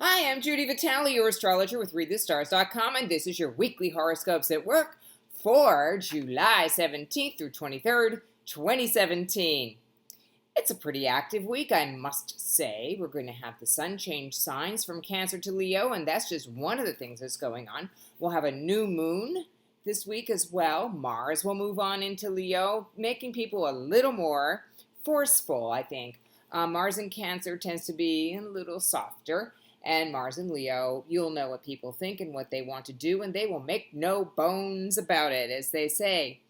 Hi, I'm Judy Vitale, your astrologer with ReadTheStars.com, and this is your weekly horoscopes at work for July 17th through 23rd, 2017. It's a pretty active week, I must say. We're going to have the sun change signs from Cancer to Leo, and that's just one of the things that's going on. We'll have a new moon this week as well. Mars will move on into Leo, making people a little more forceful, I think. Mars in Cancer tends to be a little softer. And Mars and Leo, you'll know what people think and what they want to do, and they will make no bones about it, as they say.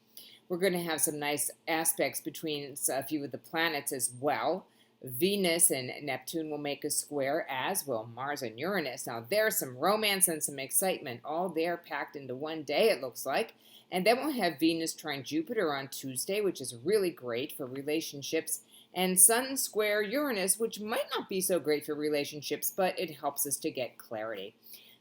We're going to have some nice aspects between a few of the planets as well. Venus and Neptune will make a square, as will Mars and Uranus. Now, there's some romance and some excitement, all there packed into one day, it looks like. And then we'll have Venus trine Jupiter on Tuesday, which is really great for relationships, and Sun square Uranus, which might not be so great for relationships, but it helps us to get clarity.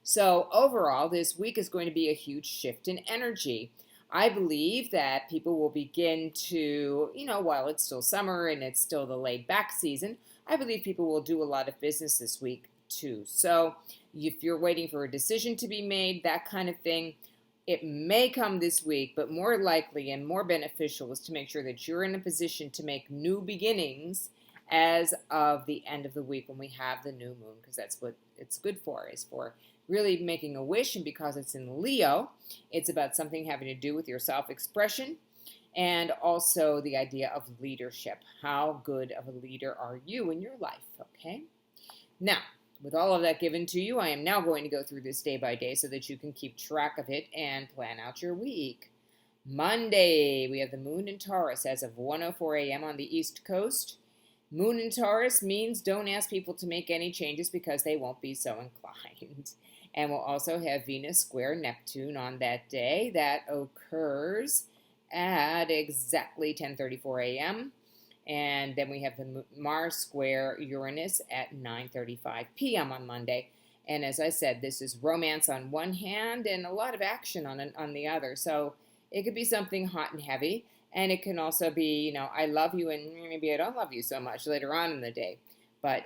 So overall, this week is going to be a huge shift in energy. I believe that people will begin to, while it's still summer and it's still the laid back season, I believe people will do a lot of business this week too. So if you're waiting for a decision to be made, that kind of thing, it may come this week, but more likely and more beneficial is to make sure that you're in a position to make new beginnings as of the end of the week when we have the new moon, because that's what it's good for, is for really making a wish. And because it's in Leo, it's about something having to do with your self-expression and also the idea of leadership. How good of a leader are you in your life, okay? Now, with all of that given to you, I am now going to go through this day by day so that you can keep track of it and plan out your week. Monday, we have the moon in Taurus as of 1:04 a.m. on the East Coast. Moon in Taurus means don't ask people to make any changes because they won't be so inclined. And we'll also have Venus square Neptune on that day. That occurs at exactly 10:34 a.m. And then we have the Mars square Uranus at 9:35 p.m. on Monday. And as I said, this is romance on one hand and a lot of action on the other. So it could be something hot and heavy. And it can also be, I love you and maybe I don't love you so much later on in the day. But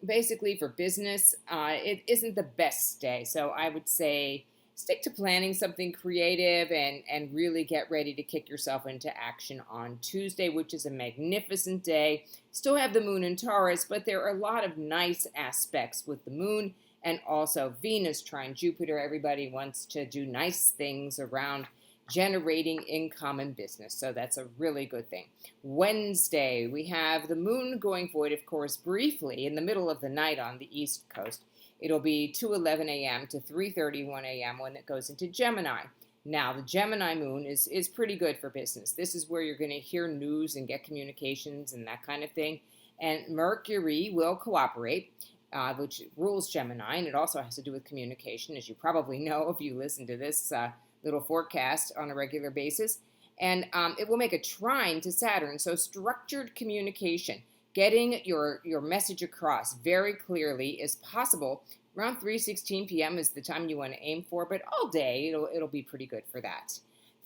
basically for business, it isn't the best day. So I would say stick to planning something creative and really get ready to kick yourself into action on Tuesday, which is a magnificent day. Still have the moon in Taurus, but there are a lot of nice aspects with the moon and also Venus trine Jupiter. Everybody wants to do nice things around generating income and business. So that's a really good thing. Wednesday, we have the moon going void, of course, briefly in the middle of the night on the East Coast. It'll be 2:11 a.m. to 3:31 a.m. when it goes into Gemini. Now, the Gemini moon is pretty good for business. This is where you're going to hear news and get communications and that kind of thing. And Mercury will cooperate, which rules Gemini, and it also has to do with communication, as you probably know if you listen to this little forecast on a regular basis. And it will make a trine to Saturn, so structured communication, getting your message across very clearly is possible. Around 3:16 p.m. is the time you want to aim for, but all day it'll be pretty good for that.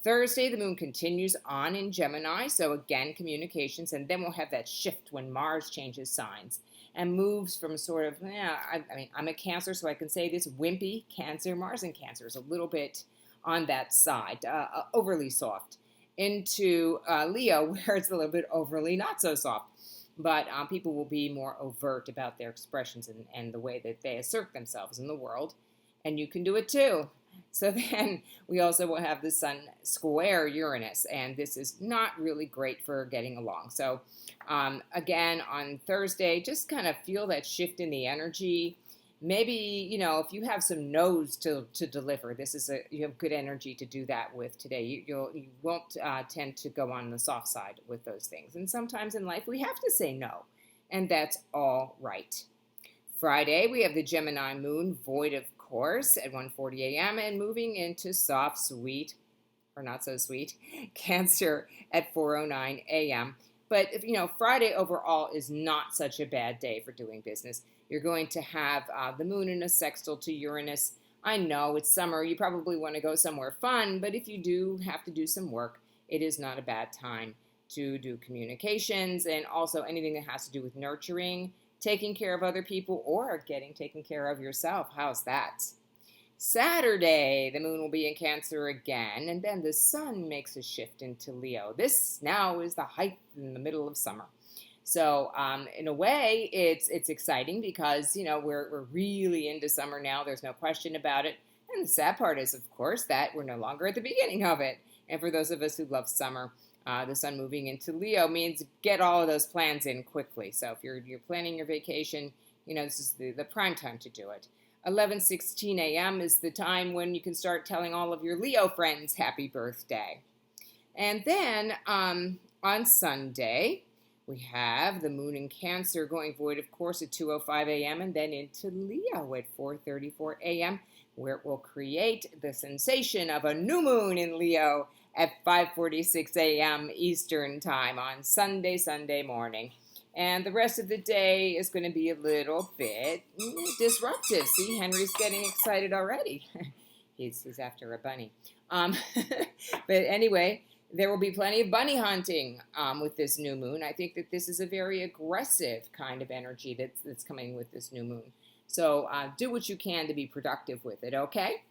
Thursday, the moon continues on in Gemini, so again, communications, and then we'll have that shift when Mars changes signs and moves from sort of, I'm a Cancer, so I can say this, wimpy Cancer. Mars in Cancer is a little bit on that side, overly soft, into Leo, where it's a little bit overly not so soft. But people will be more overt about their expressions and the way that they assert themselves in the world. And you can do it too. So then we also will have the sun square Uranus. And this is not really great for getting along. So again, on Thursday, just kind of feel that shift in the energy. Maybe, if you have some no's to deliver, you have good energy to do that with today. You won't tend to go on the soft side with those things. And sometimes in life we have to say no, and that's all right. Friday, we have the Gemini moon void, of course, at 1:40 a.m. and moving into soft, sweet, or not so sweet, Cancer at 4:09 a.m. But, Friday overall is not such a bad day for doing business. You're going to have the moon in a sextile to Uranus. I know it's summer. You probably want to go somewhere fun, but if you do have to do some work, it is not a bad time to do communications and also anything that has to do with nurturing taking care of other people or getting taken care of yourself. How's that? Saturday, the moon will be in Cancer again, and then the sun makes a shift into Leo. This now is the height in the middle of summer. So, in a way, it's exciting because, we're really into summer now. There's no question about it. And the sad part is, of course, that we're no longer at the beginning of it. And for those of us who love summer, the sun moving into Leo means get all of those plans in quickly. So if you're planning your vacation, this is the prime time to do it. 11:16 a.m. is the time when you can start telling all of your Leo friends happy birthday. And then on Sunday, we have the moon in Cancer going void, of course, at 2:05 a.m. and then into Leo at 4:34 a.m., where it will create the sensation of a new moon in Leo at 5:46 a.m. Eastern Time on Sunday morning. And the rest of the day is going to be a little bit disruptive. See, Henry's getting excited already. he's after a bunny. But anyway, there will be plenty of bunny hunting with this new moon. I think that this is a very aggressive kind of energy that's coming with this new moon. So do what you can to be productive with it, okay?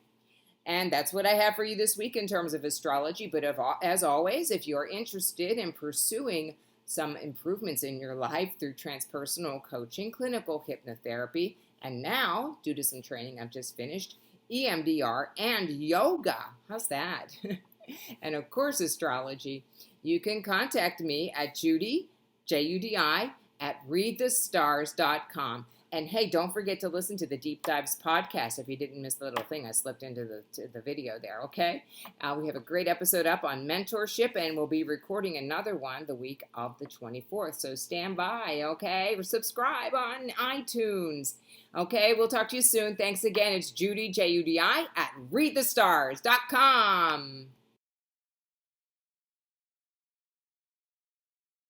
And that's what I have for you this week in terms of astrology. But as always, if you're interested in pursuing some improvements in your life through transpersonal coaching, clinical hypnotherapy, and now, due to some training I've just finished, EMDR and yoga. How's that? And of course, astrology. You can contact me at Judy, Judi, at readthestars.com. And hey, don't forget to listen to the Deep Dives podcast if you didn't miss the little thing I slipped into the video there, okay? We have a great episode up on mentorship, and we'll be recording another one the week of the 24th. So stand by, okay? Or subscribe on iTunes. Okay, we'll talk to you soon. Thanks again. It's Judy, Judi, at readthestars.com.